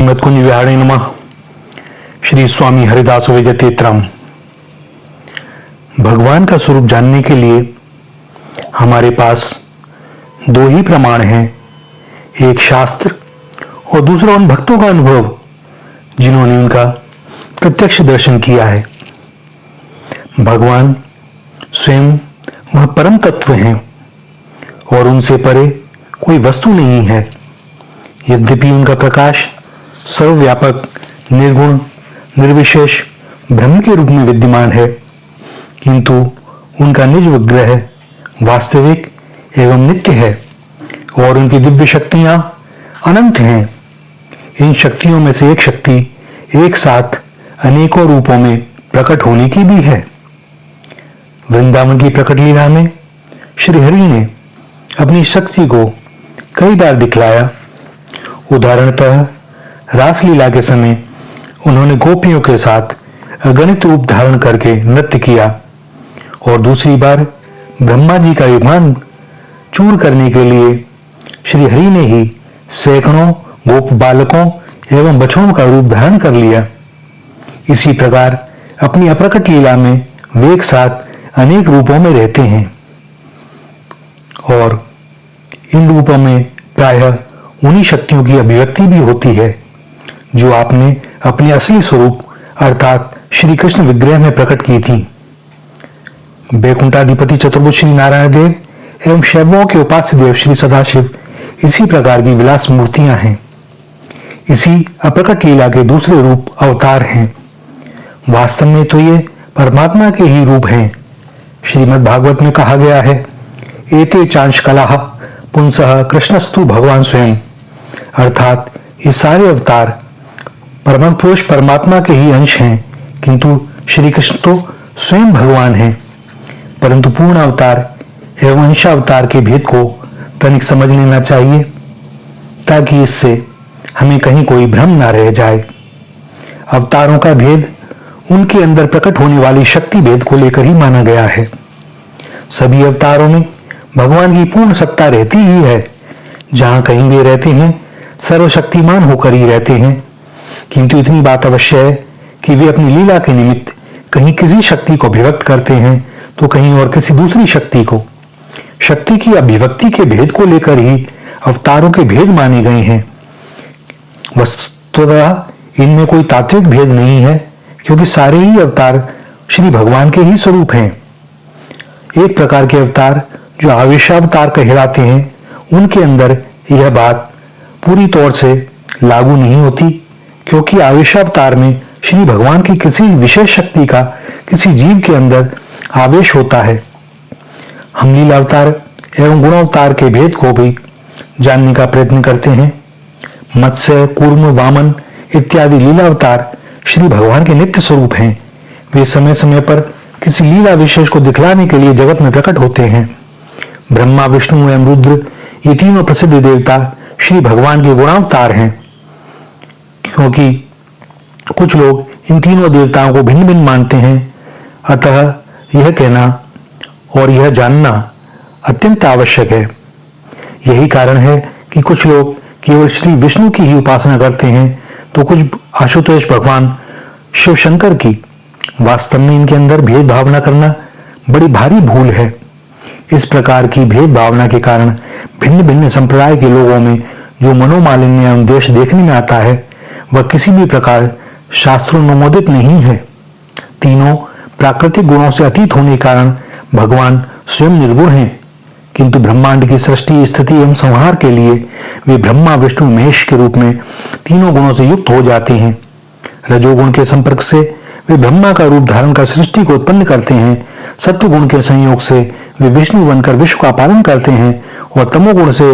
श्रीमद कुंज विहारे नमः। श्री स्वामी हरिदास विजयतेत्रम। भगवान का स्वरूप जानने के लिए हमारे पास दो ही प्रमाण हैं, एक शास्त्र और दूसरा उन भक्तों का अनुभव जिन्होंने उनका प्रत्यक्ष दर्शन किया है। भगवान स्वयं वह परम तत्व हैं और उनसे परे कोई वस्तु नहीं है। यद्यपि उनका प्रकाश सर्वव्यापक, निर्गुण, निर्विशेष ब्रह्म के रूप में विद्यमान है, किंतु उनका निज विग्रह वास्तविक एवं नित्य है और उनकी दिव्य शक्तियां अनंत हैं। इन शक्तियों में से एक शक्ति एक साथ अनेकों रूपों में प्रकट होने की भी है। वृंदावन की प्रकट लीला में श्री हरि ने अपनी शक्ति को कई बार दिखलाया। उदाहरणतः रासलीला के समय उन्होंने गोपियों के साथ अगणित रूप धारण करके नृत्य किया और दूसरी बार ब्रह्मा जी का युगान चूर करने के लिए श्री हरि ने ही सैकड़ों गोप बालकों एवं बछड़ों का रूप धारण कर लिया। इसी प्रकार अपनी अप्रकट लीला में वे एक साथ अनेक रूपों में रहते हैं और इन रूपों में प्रायः उन्हीं शक्तियों की अभिव्यक्ति भी होती है जो आपने अपने असली स्वरूप अर्थात श्री कृष्ण विग्रह में प्रकट की थी। बैकुंठाधिपति चतुर्भुज श्री नारायण देव एवं शैवों के उपास्य देव श्री सदाशिव इसी प्रकार की विलास मूर्तियां हैं। इसी अप्रकट लीला के दूसरे रूप अवतार हैं। वास्तव में तो ये परमात्मा के ही रूप हैं। श्रीमद् भागवत में कहा गया है, एते चांश कलाः पुंसः कृष्णस्तु भगवान स्वयं, अर्थात ये सारे अवतार परम पुरुष परमात्मा के ही अंश हैं, किंतु श्री कृष्ण तो स्वयं भगवान हैं। परंतु पूर्ण अवतार एवं अंशावतार के भेद को तनिक समझ लेना चाहिए ताकि इससे हमें कहीं कोई भ्रम ना रह जाए। अवतारों का भेद उनके अंदर प्रकट होने वाली शक्ति भेद को लेकर ही माना गया है। सभी अवतारों में भगवान की पूर्ण सत्ता रहती ही है। जहां कहीं वे रहते हैं सर्वशक्तिमान होकर ही रहते हैं, किंतु इतनी बात अवश्य है कि वे अपनी लीला के निमित्त कहीं किसी शक्ति को अभिव्यक्त करते हैं तो कहीं और किसी दूसरी शक्ति को। शक्ति की अभिव्यक्ति के भेद को लेकर ही अवतारों के भेद माने गए हैं। वस्तुतः इनमें कोई तात्विक भेद नहीं है, क्योंकि सारे ही अवतार श्री भगवान के ही स्वरूप हैं। एक प्रकार के अवतार जो आवेशावतार कहलाते हैं, उनके अंदर यह बात पूरी तौर से लागू नहीं होती, क्योंकि आवेशावतार में श्री भगवान की किसी विशेष शक्ति का किसी जीव के अंदर आवेश होता है। हम लीलावतार एवं गुणावतार के भेद को भी जानने का प्रयत्न करते हैं। मत्स्य, कूर्म, वामन इत्यादि लीलावतार श्री भगवान के नित्य स्वरूप हैं। वे समय समय पर किसी लीला विशेष को दिखलाने के लिए जगत में प्रकट होते हैं। ब्रह्मा, विष्णु एवं रुद्र ये तीनों प्रसिद्ध देवता श्री भगवान के गुणावतार हैं। क्योंकि कुछ लोग इन तीनों देवताओं को भिन्न भिन्न मानते हैं, अतः यह कहना और यह जानना अत्यंत आवश्यक है। यही कारण है कि कुछ लोग केवल श्री विष्णु की ही उपासना करते हैं तो कुछ आशुतोष भगवान शिव शंकर की। वास्तव में इनके अंदर भेद भावना करना बड़ी भारी भूल है। इस प्रकार की भेद भावना के कारण भिन्न भिन्न संप्रदाय के लोगों में जो मनोमालिन्य एवं द्वेष देखने में आता है, वह किसी भी प्रकार शास्त्रोनुमोदित नहीं है। तीनों प्राकृतिक गुणों से अतीत होने के कारण भगवान स्वयं निर्गुण हैं, किंतु ब्रह्मांड की सृष्टि, स्थिति एवं संहार के लिए वे ब्रह्मा, विष्णु, महेश के रूप में तीनों गुणों से युक्त हो जाते हैं। रजोगुण के संपर्क से वे ब्रह्मा का रूप धारण कर सृष्टि को उत्पन्न करते हैं। सत्वगुण के संयोग से वे विष्णु बनकर विश्व का पालन करते हैं और तमोगुण से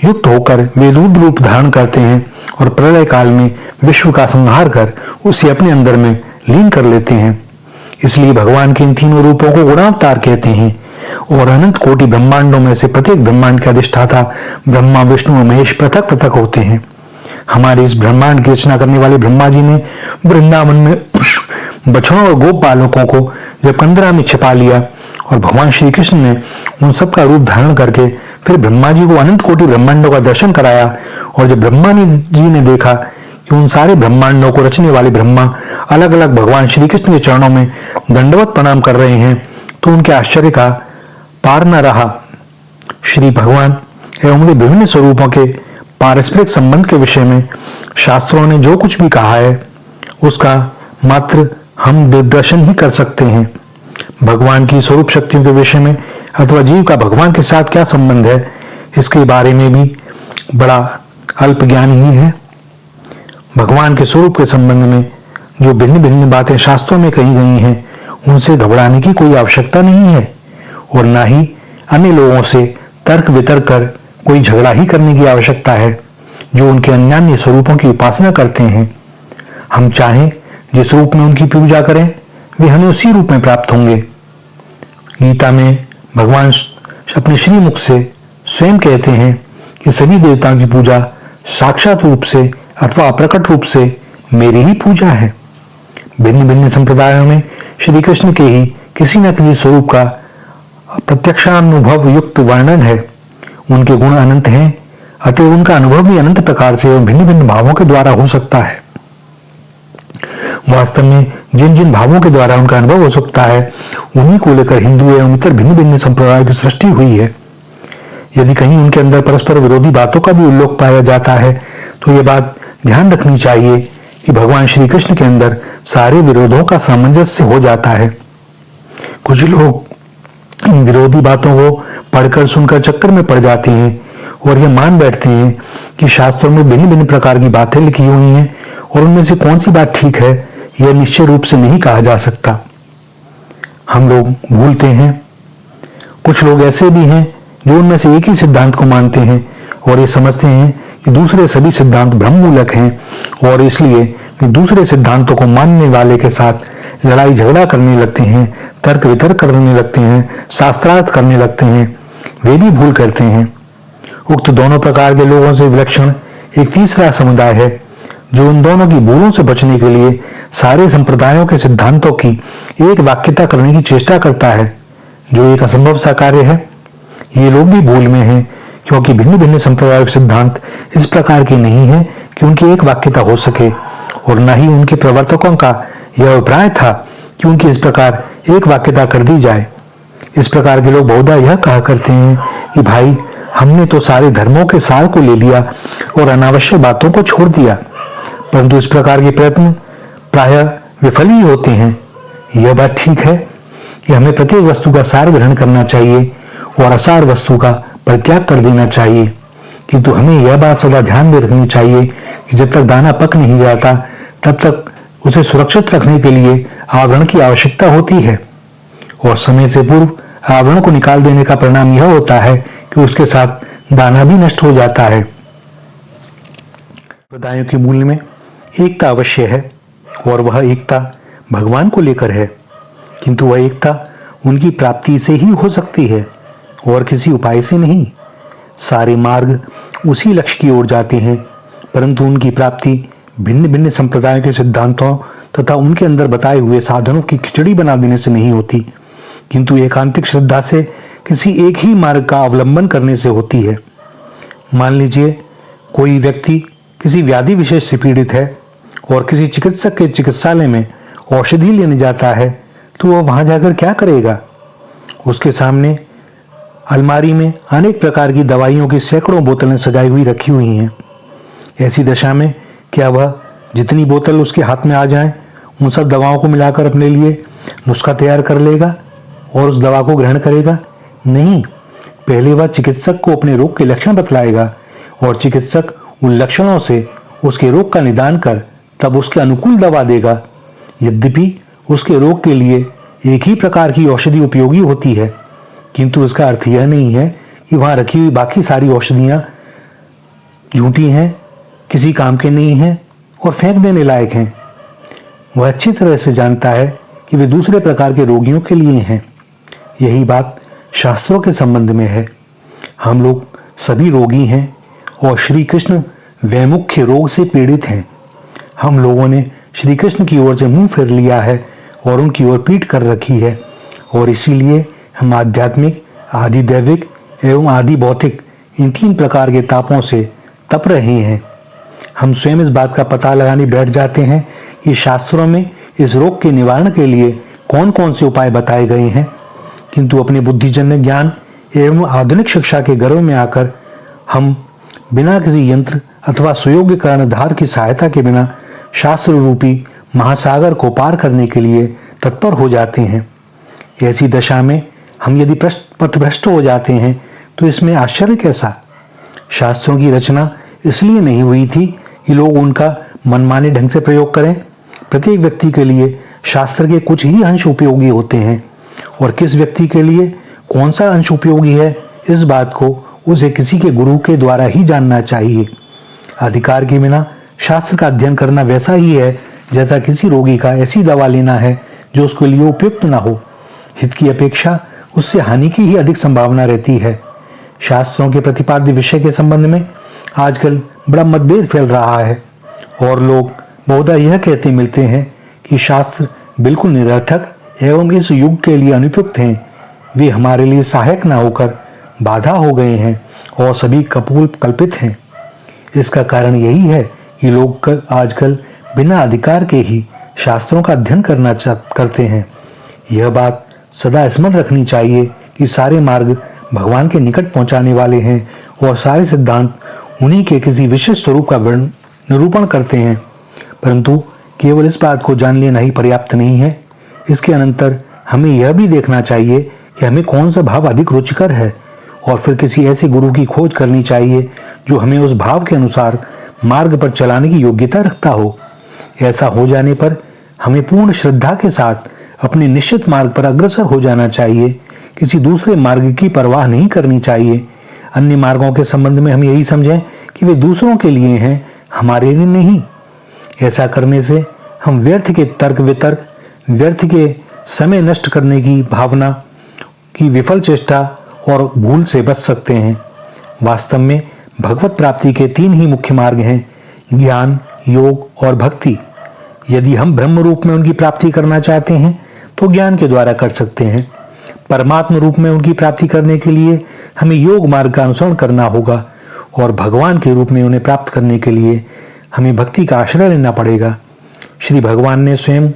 युक्त होकर वे रुद्र रूप धारण करते हैं और प्रलय काल में विश्व का संहार कर उसे अपने अंदर में लीन कर लेते हैं। इसलिए भगवान के इन तीनों रूपों को गुणावतार कहते हैं और अनंत कोटि ब्रह्मांडों में से प्रत्येक ब्रह्मांड के अधिष्ठाता ब्रह्मा, विष्णु और महेश पृथक पृथक होते हैं। हमारे इस ब्रह्मांड की रचना करने वाले ब्रह्मा जी ने वृंदावन में बछड़ों और गोप बालकों को जब कंदरा में छिपा लिया और भगवान श्री कृष्ण ने उन सब का रूप धारण करके फिर ब्रह्मा जी को अनंत कोटि ब्रह्मांडों का दर्शन कराया और जब ब्रह्मा जी ने देखा कि उन सारे ब्रह्मांडों को रचने वाले ब्रह्मा अलग अलग भगवान श्री कृष्ण के चरणों में दंडवत प्रणाम कर रहे हैं, तो उनके आश्चर्य का पार न रहा। श्री भगवान एवं उनके विभिन्न स्वरूपों के पारस्परिक संबंध के विषय में शास्त्रों ने जो कुछ भी कहा है, उसका मात्र हम दिग्दर्शन ही कर सकते हैं। भगवान की स्वरूप शक्तियों के विषय में अथवा जीव का भगवान के साथ क्या संबंध है, इसके बारे में भी बड़ा अल्प ज्ञान ही है। भगवान के स्वरूप के संबंध में जो भिन्न भिन्न बातें शास्त्रों में कही गई हैं, उनसे घबराने की कोई आवश्यकता नहीं है और ना ही अन्य लोगों से तर्क वितर्क कर कोई झगड़ा ही करने की आवश्यकता है जो उनके अन्यान्य स्वरूपों की उपासना करते हैं। हम चाहें जिस रूप में उनकी पूजा करें, वे हमें उसी रूप में प्राप्त होंगे। गीता में भगवान अपने श्री मुख से स्वयं कहते हैं कि सभी देवताओं की पूजा साक्षात रूप से अथवा अप्रकट रूप से मेरी ही पूजा है। भिन्न भिन्न संप्रदायों में श्री कृष्ण के ही किसी न किसी स्वरूप का प्रत्यक्षानुभव युक्त वर्णन है। उनके गुण अनंत हैं, अतः उनका अनुभव भी अनंत प्रकार से एवं भिन्न भिन्न भावों के द्वारा हो सकता है। वास्तव में जिन जिन भावों के द्वारा उनका अनुभव हो सकता है, उन्हीं को लेकर हिंदू एवं इतर भिन्न भिन्न संप्रदायों की सृष्टि हुई है। यदि कहीं उनके अंदर परस्पर विरोधी बातों का भी उल्लेख पाया जाता है, तो ये बात ध्यान रखनी चाहिए कि भगवान श्री कृष्ण के अंदर सारे विरोधों का सामंजस्य हो जाता है। कुछ लोग इन विरोधी बातों को पढ़कर सुनकर चक्कर में पड़ जाते हैं और ये मान बैठते हैं कि शास्त्रों में भिन्न भिन्न प्रकार की बातें लिखी हुई हैं और उनमें से कौन सी बात ठीक है, यह निश्चय रूप से नहीं कहा जा सकता। हम लोग भूलते हैं। कुछ लोग ऐसे भी हैं जो उनमें से एक ही सिद्धांत को मानते हैं और ये समझते हैं कि दूसरे सभी सिद्धांत ब्रह्ममूलक हैं और इसलिए वे दूसरे सिद्धांतों को मानने वाले के साथ लड़ाई झगड़ा करने लगते हैं, तर्क वितर्क करने लगते हैं, शास्त्रार्थ करने लगते हैं। वे भी भूल करते हैं। उक्त दोनों प्रकार के लोगों से विलक्षण एक तीसरा समुदाय है जो उन दोनों की भूलों से बचने के लिए सारे संप्रदायों के सिद्धांतों की एक वाक्यता करने की चेष्टा करता है, जो एक असंभव सा कार्य है। ये लोग भी भूल में हैं, क्योंकि भिन्न भिन्न संप्रदायों के सिद्धांत इस प्रकार के नहीं है कि उनकी एक वाक्यता हो सके, और न ही उनके प्रवर्तकों का यह अभिप्राय था कि उनकी इस प्रकार एक वाक्यता कर दी जाए। इस प्रकार के लोग बहुधा यह कहा करते हैं कि भाई, हमने तो सारे धर्मों के सार को ले लिया और अनावश्यक बातों को छोड़ दिया, परंतु इस प्रकार के प्रयत्न प्रायः विफल ही होते हैं। यह बात ठीक है कि हमें प्रत्येक वस्तु का सार ग्रहण करना चाहिए और असार वस्तु का परित्याग कर देना चाहिए, किंतु हमें यह बात सदा ध्यान में रखनी चाहिए कि जब तक दाना पक नहीं जाता, तब तक उसे सुरक्षित रखने के लिए आवरण की आवश्यकता होती है, और समय से पूर्व आवरण को निकाल देने का परिणाम यह होता है कि उसके साथ दाना भी नष्ट हो जाता है। संप्रदायों के मूल में एकता अवश्य है और वह एकता भगवान को लेकर है, किंतु वह एकता उनकी प्राप्ति से ही हो सकती है और किसी उपाय से नहीं। सारे मार्ग उसी लक्ष्य की ओर जाते हैं, परंतु उनकी प्राप्ति भिन्न भिन्न संप्रदायों के सिद्धांतों तथा उनके अंदर बताए हुए साधनों की खिचड़ी बना देने से नहीं होती, किंतु एकांतिक श्रद्धा से किसी एक ही मार्ग का अवलंबन करने से होती है। मान लीजिए कोई व्यक्ति किसी व्याधि विशेष से पीड़ित है और किसी चिकित्सक के चिकित्सालय में औषधि लेने जाता है, तो वह वहां जाकर क्या करेगा? उसके सामने अलमारी में अनेक प्रकार की दवाइयों की सैकड़ों बोतलें सजाई हुई रखी हुई हैं। ऐसी दशा में क्या वह जितनी बोतल उसके हाथ में आ जाए, उन सब दवाओं को मिलाकर अपने लिए नुस्खा तैयार कर लेगा और उस दवा को ग्रहण करेगा? नहीं, पहले वह चिकित्सक को अपने रोग के लक्षण बतलाएगा और चिकित्सक उन लक्षणों से उसके रोग का निदान कर तब उसके अनुकूल दवा देगा। यद्यपि उसके रोग के लिए एक ही प्रकार की औषधि उपयोगी होती है, किंतु इसका अर्थ यह नहीं है कि वहां रखी हुई बाकी सारी औषधियां झूठी हैं, किसी काम के नहीं हैं और फेंक देने लायक हैं। वह अच्छी तरह से जानता है कि वे दूसरे प्रकार के रोगियों के लिए हैं। यही बात शास्त्रों के संबंध में है। हम लोग सभी रोगी हैं और श्री कृष्ण वैमुख्य रोग से पीड़ित हैं। हम लोगों ने श्री कृष्ण की ओर से मुंह फेर लिया है और उनकी ओर पीठ कर रखी है, और इसीलिए हम आध्यात्मिक, आदि दैविक एवं आदि भौतिक इन तीन प्रकार के तापों से तप रहे हैं। हम स्वयं इस बात का पता लगाने बैठ जाते हैं कि शास्त्रों में इस रोग के निवारण के लिए कौन कौन से उपाय बताए गए हैं, किंतु अपने बुद्धिजन्य ज्ञान एवं आधुनिक शिक्षा के गर्व में आकर हम बिना किसी यंत्र अथवा सुयोग्य कर्णधार की सहायता के बिना शास्त्र रूपी महासागर को पार करने के लिए तत्पर हो जाते हैं। ऐसी दशा में हम यदि पथभ्रष्ट हो जाते हैं तो इसमें आश्चर्य कैसा। शास्त्रों की रचना इसलिए नहीं हुई थी कि लोग उनका मनमाने ढंग से प्रयोग करें। प्रत्येक व्यक्ति के लिए शास्त्र के कुछ ही अंश उपयोगी होते हैं और किस व्यक्ति के लिए कौन सा अंश उपयोगी है, इस बात को उसे किसी के गुरु के द्वारा ही जानना चाहिए। अधिकार के बिना शास्त्र का अध्ययन करना वैसा ही है जैसा किसी रोगी का ऐसी दवा लेना है जो उसके लिए उपयुक्त ना हो। हित की अपेक्षा उससे हानि की ही अधिक संभावना रहती है। शास्त्रों के प्रतिपाद्य विषय के संबंध में आजकल बड़ा मतभेद फैल रहा है और लोग बहुधा यह कहते मिलते हैं कि शास्त्र बिल्कुल निरर्थक एवं इस युग के लिए अनुपयुक्त हैं। वे हमारे लिए सहायक न होकर बाधा हो गए हैं और सभी कल्पित हैं। इसका कारण यही है कि लोग आजकल बिना अधिकार के ही शास्त्रों का अध्ययन करते हैं। यह बात सदा स्मरण रखनी चाहिए कि सारे मार्ग भगवान के निकट पहुंचाने वाले हैं और सारे सिद्धांत उन्हीं के किसी विशेष स्वरूप का निरूपण करते हैं। परंतु केवल इस बात को जान लेना ही पर्याप्त नहीं है। इसके अनंतर हमें यह भी देखना चाहिए कि हमें कौन सा भाव अधिक रुचिकर है और फिर किसी ऐसे गुरु की खोज करनी चाहिए जो हमें उस भाव के अनुसार मार्ग पर चलाने की योग्यता रखता हो। ऐसा हो जाने पर हमें पूर्ण श्रद्धा के साथ अपने निश्चित मार्ग पर अग्रसर हो जाना चाहिए। किसी दूसरे मार्ग की परवाह नहीं करनी चाहिए। अन्य मार्गों के संबंध में हम यही समझें कि वे दूसरों के लिए हैं, हमारे लिए नहीं। ऐसा करने से हम व्यर्थ के तर्क वितर्क, व्यर्थ के समय नष्ट करने की भावना की विफल चेष्टा और भूल से बच सकते हैं। वास्तव में भगवत प्राप्ति के 3 ही मुख्य मार्ग हैं, ज्ञान, योग और भक्ति। यदि हम ब्रह्म रूप में उनकी प्राप्ति करना चाहते हैं तो ज्ञान के द्वारा कर सकते हैं। परमात्मा रूप में उनकी प्राप्ति करने के लिए हमें योग मार्ग का अनुसरण करना होगा और भगवान के रूप में उन्हें प्राप्त करने के लिए हमें भक्ति का आश्रय लेना पड़ेगा। श्री भगवान ने स्वयं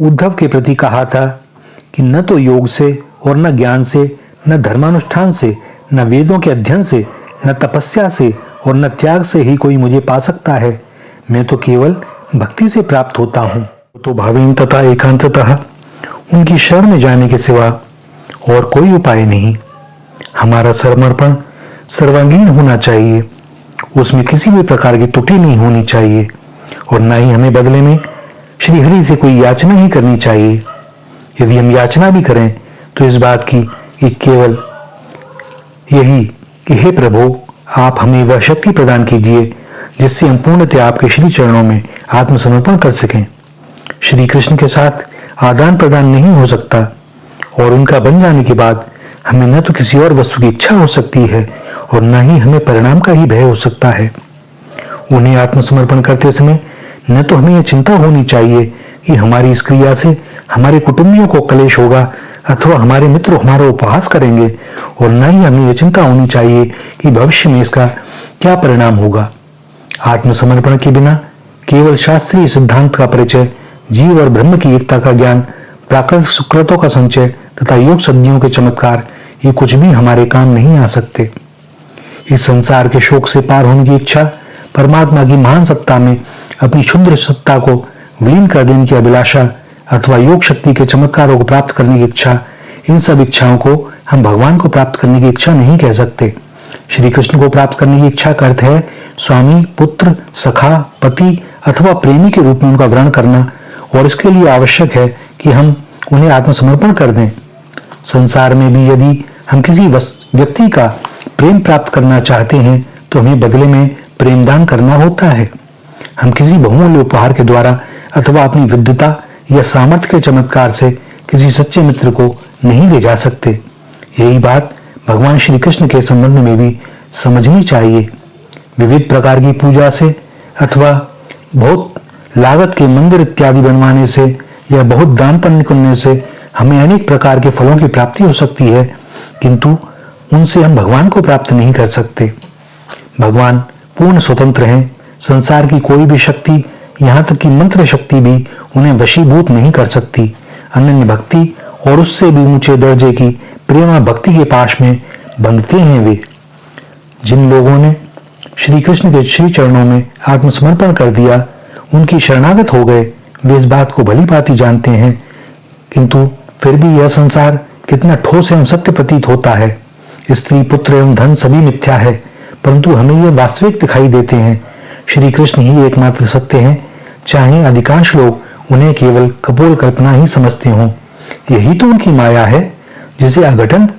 उद्धव के प्रति कहा था कि न तो योग से और न ज्ञान से, न धर्मानुष्ठान से, न वेदों के अध्ययन से, न तपस्या से और न त्याग से ही कोई मुझे पा सकता है। मैं तो केवल भक्ति से प्राप्त होता हूँ। तो भावेन तथा एकांततः उनकी शरण में जाने के सिवा और कोई उपाय नहीं। हमारा समर्पण सर्वांगीण होना चाहिए, उसमें किसी भी प्रकार की त्रुटि नहीं होनी चाहिए और न ही हमें बदले में श्री हरि से कोई याचना ही करनी चाहिए। यदि हम याचना भी करें तो इस बात की कि केवल यही कि हे प्रभु, आप हमें वह शक्ति प्रदान कीजिए जिससे हम पूर्णतः आपके श्री चरणों में आत्मसमर्पण कर सकें। श्री कृष्ण के साथ आदान प्रदान नहीं हो सकता और उनका बन जाने के बाद हमें न तो किसी और वस्तु की इच्छा हो सकती है और न ही हमें परिणाम का ही भय हो सकता है। उन्हें आत्मसमर्पण करते समय न तो हमें यह चिंता होनी चाहिए कि हमारी इस क्रिया से हमारे कुटुंबियों को क्लेश होगा अथवा हमारे मित्र हमारा उपहास करेंगे और न ही हमें यह चिंता होनी चाहिए कि भविष्य में इसका क्या परिणाम होगा। आत्मसमर्पण के बिना केवल शास्त्रीय सिद्धांत का परिचय, जीव और ब्रह्म की एकता का ज्ञान, प्राकृतिक सुकृतों का संचय तथा योग सिद्धियों के चमत्कार, ये कुछ भी हमारे काम नहीं आ सकते। इस संसार के शोक से पार होने की इच्छा, परमात्मा की महान सत्ता में अपनी क्षुद्र सत्ता को विलीन कर देने की अभिलाषा अथवा योग शक्ति के चमत्कारों को प्राप्त करने की इच्छा, इन सब इच्छाओं को हम भगवान को प्राप्त करने की इच्छा नहीं कह सकते। श्री कृष्ण को प्राप्त करने की इच्छा का अर्थ है स्वामी, पुत्र, सखा, पति अथवा प्रेमी के रूप में उनका वर्ण करना और इसके लिए आवश्यक है कि हम उन्हें आत्मसमर्पण कर दें। संसार में भी यदि हम किसी व्यक्ति का प्रेम प्राप्त करना चाहते हैं तो हमें बदले में प्रेमदान करना होता है। हम किसी बहुमूल्य उपहार के द्वारा अथवा अपनी विद्वता या सामर्थ्य के चमत्कार से किसी सच्चे मित्र को नहीं ले जा सकते। यही बात भगवान श्री कृष्ण के संबंध में भी समझनी चाहिए। विविध प्रकार की पूजा से अथवा बहुत लागत के मंदिर इत्यादि बनवाने से या बहुत दान पुण्य करने से हमें अनेक प्रकार के फलों की प्राप्ति हो सकती है, किंतु उनसे हम भगवान को प्राप्त नहीं कर सकते। भगवान पूर्ण स्वतंत्र हैं, संसार की कोई भी शक्ति, यहाँ तक कि मंत्र शक्ति भी उन्हें वशीभूत नहीं कर सकती। अनन्य भक्ति और उससे भी ऊंचे दर्जे की प्रेमा भक्ति के पाश में बंधते हैं वे। जिन लोगों ने श्री कृष्ण के श्री चरणों में आत्मसमर्पण कर दिया, उनकी शरणागत हो गए, वे इस बात को भली भांति जानते हैं। किंतु फिर भी यह संसार कितना ठोस एवं सत्य प्रतीत होता है। स्त्री, पुत्र एवं धन सभी मिथ्या है, परंतु हमें यह वास्तविक दिखाई देते हैं। श्री कृष्ण ही एकमात्र सत्य हैं, चाहे अधिकांश लोग उन्हें केवल कपोल कल्पना ही समझते हों। यही तो उनकी माया है, जिसे अघटन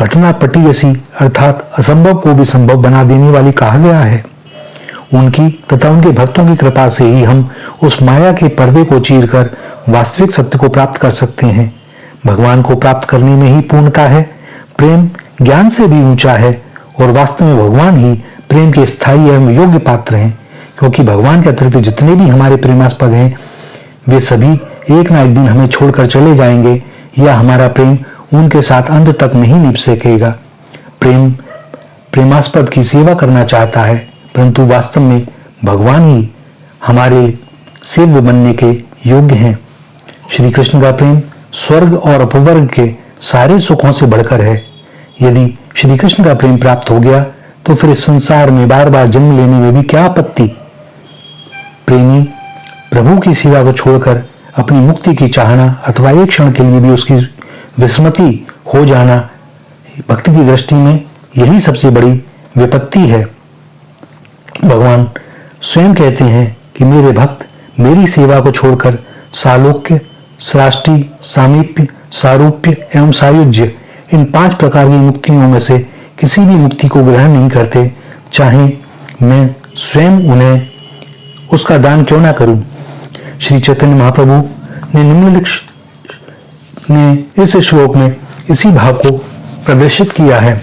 घटनापटीयसी अर्थात असंभव को भी संभव बना देने वाली कहा गया है। उनकी तथा उनके भक्तों की कृपा से ही हम उस माया के पर्दे को चीरकर वास्तविक सत्य को प्राप्त कर सकते हैं। भगवान को प्राप्त करने में ही पूर्णता है। प्रेम ज्ञान से भी ऊंचा है और वास्तव में भगवान ही प्रेम के स्थायी एवं योग्य पात्र हैं, क्योंकि भगवान के अतिरिक्त जितने भी हमारे प्रेमास्पद हैं, वे सभी एक ना एक दिन हमें छोड़कर चले जाएंगे, या हमारा प्रेम उनके साथ अंत तक नहीं निभ सकेगा। प्रेम प्रेमास्पद की सेवा करना चाहता है, परंतु वास्तव में भगवान ही हमारे सेव्य बनने के योग्य हैं। श्री कृष्ण का प्रेम स्वर्ग और अपवर्ग के सारे सुखों से बढ़कर है। यदि श्री कृष्ण का प्रेम प्राप्त हो गया, तो फिर इस संसार में बार बार जन्म लेने में भी क्या आपत्ति। प्रेमी प्रभु की सेवा को छोड़कर अपनी मुक्ति की चाहना अथवा एक क्षण के लिए भी उसकी विस्मृति हो जाना, भक्ति की दृष्टि में यही सबसे बड़ी विपत्ति है। भगवान स्वयं कहते हैं कि मेरे भक्त मेरी सेवा को छोड़कर सालोक्य, सृष्टि, सामीप्य, सारूप्य एवं सायुज्य, इन 5 प्रकार की मुक्तियों में से किसी भी मुक्ति को ग्रहण नहीं करते, चाहे मैं स्वयं उन्हें उसका दान क्यों ना करूं। श्री चैतन्य महाप्रभु ने निम्नलिखित ने इस श्लोक में इसी भाव को प्रदर्शित किया है।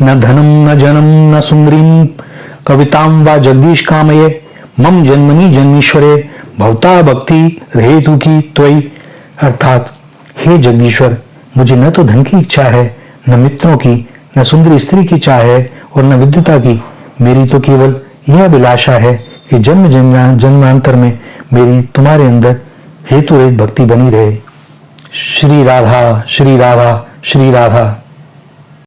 न धनम न जनम न सुंदरीम कविताम व जगदीश कामये मम जन्मनि जन्मीश्वरे भवता भक्ति रहेतु की त्वयि। अर्थात हे जगदीश्वर, मुझे न तो धन की इच्छा है, न मित्रों की, न सुंदरी स्त्री की चाह है और न विद्वता की। मेरी तो केवल यह अभिलाषा है कि जन्म जन्मांतर में मेरी तुम्हारे अंदर हेतु रहित भक्ति बनी रहे। श्री राधा, श्री राधा, श्री राधा।